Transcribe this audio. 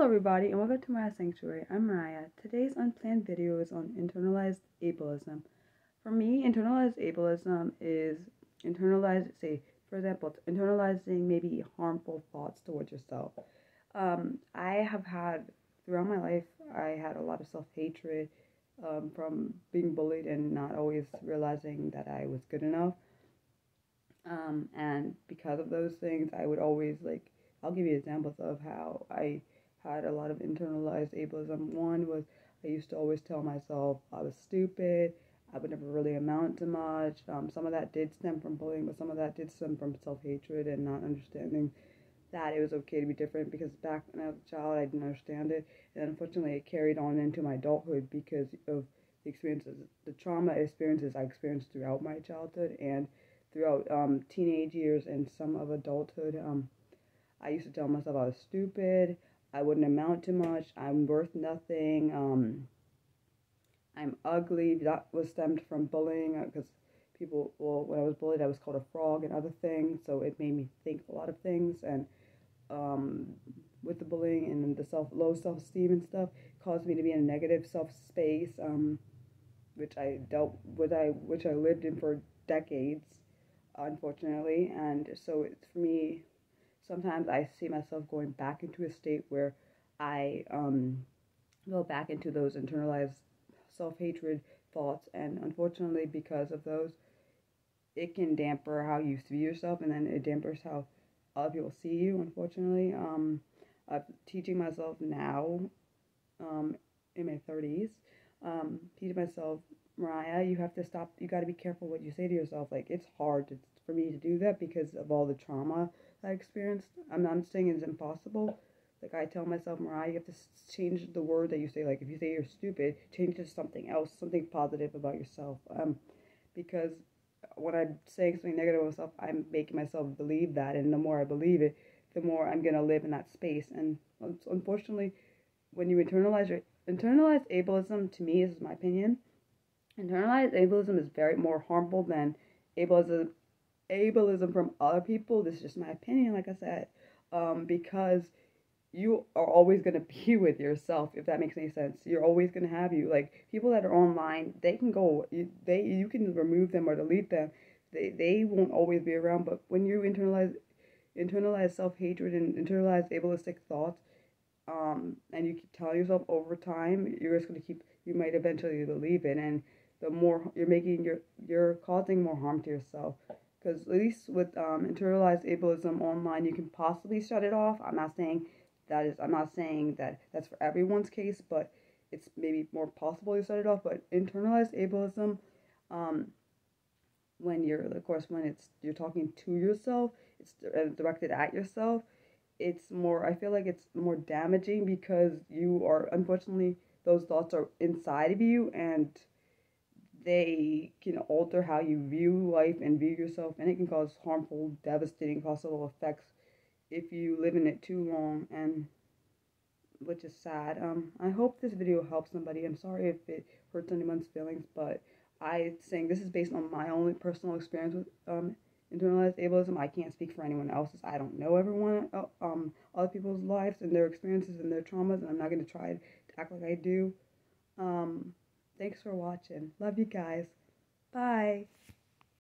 everybody, and welcome to my sanctuary. I'm Mariah. Today's unplanned video is on internalized ableism. For me, internalized ableism is for example, internalizing maybe harmful thoughts towards yourself. I have had, throughout my life, I had a lot of self-hatred from being bullied and not always realizing that I was good enough. And because of those things, I would always, I'll give you examples of how I had a lot of internalized ableism. One was I used to always tell myself I was stupid, I would never really amount to much. Some of that did stem from bullying, but some of that did stem from self-hatred and not understanding that it was okay to be different, because back when I was a child, I didn't understand it. And unfortunately, it carried on into my adulthood because of the experiences, the trauma experiences I experienced throughout my childhood and throughout teenage years and some of adulthood. I used to tell myself I was stupid, I wouldn't amount to much, I'm worth nothing, I'm ugly. That was stemmed from bullying, because when I was bullied, I was called a frog and other things, so it made me think a lot of things. And with the bullying and the low self-esteem and stuff, caused me to be in a negative self-space, which I lived in for decades, unfortunately. And so it's, for me, sometimes I see myself going back into a state where I go back into those internalized self-hatred thoughts, and unfortunately, because of those, it can damper how you see yourself, and then it dampers how other people see you, unfortunately. I'm teaching myself now, in my 30s, teaching myself, Mariah, you have to stop, you got to be careful what you say to yourself. It's hard for me to do that because of all the trauma I experienced. I'm not saying it's impossible. I tell myself, Mariah, you have to change the word that you say. If you say you're stupid, change it to something else, something positive about yourself. Because when I'm saying something negative about myself, I'm making myself believe that, and the more I believe it, the more I'm gonna live in that space. And unfortunately, when you internalized ableism, to me, this is my opinion, internalized ableism is very more harmful than ableism from other people. This is just my opinion, like I said, because you are always going to be with yourself, if that makes any sense. You're always going to have you. People that are online, they can go, you can remove them or delete them. They won't always be around. But when you internalize self-hatred and internalize ableistic thoughts, and you keep telling yourself over time, you're just going to you might eventually believe it. And the more you're causing more harm to yourself. Because at least with internalized ableism online, you can possibly shut it off. I'm not saying that that's for everyone's case, but it's maybe more possible to set it off. But internalized ableism, when you're talking to yourself, it's directed at yourself. I feel like it's more damaging, because unfortunately, those thoughts are inside of you, and they can alter how you view life and view yourself, and it can cause harmful, devastating possible effects if you live in it too long, and which is sad. I hope this video helps somebody. I'm sorry if it hurts anyone's feelings, but saying this is based on my own personal experience with internalized ableism. I can't speak for anyone else's. I don't know other people's lives and their experiences and their traumas, and I'm not going to try to act like I do. Thanks for watching. Love you guys. Bye.